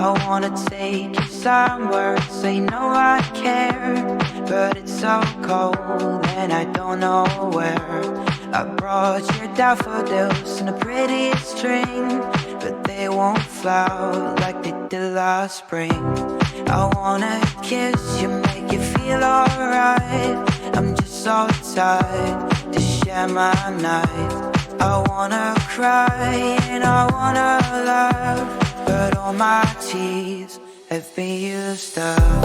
I wanna take you somewhere, say no I care, but it's so cold and I don't know where. I brought your daffodils and a pretty string, but they won't flower like they did last spring. I wanna kiss you, make you feel alright. I'm just so tired to share my night. I wanna cry and I wanna laugh, but all my tears have been used up.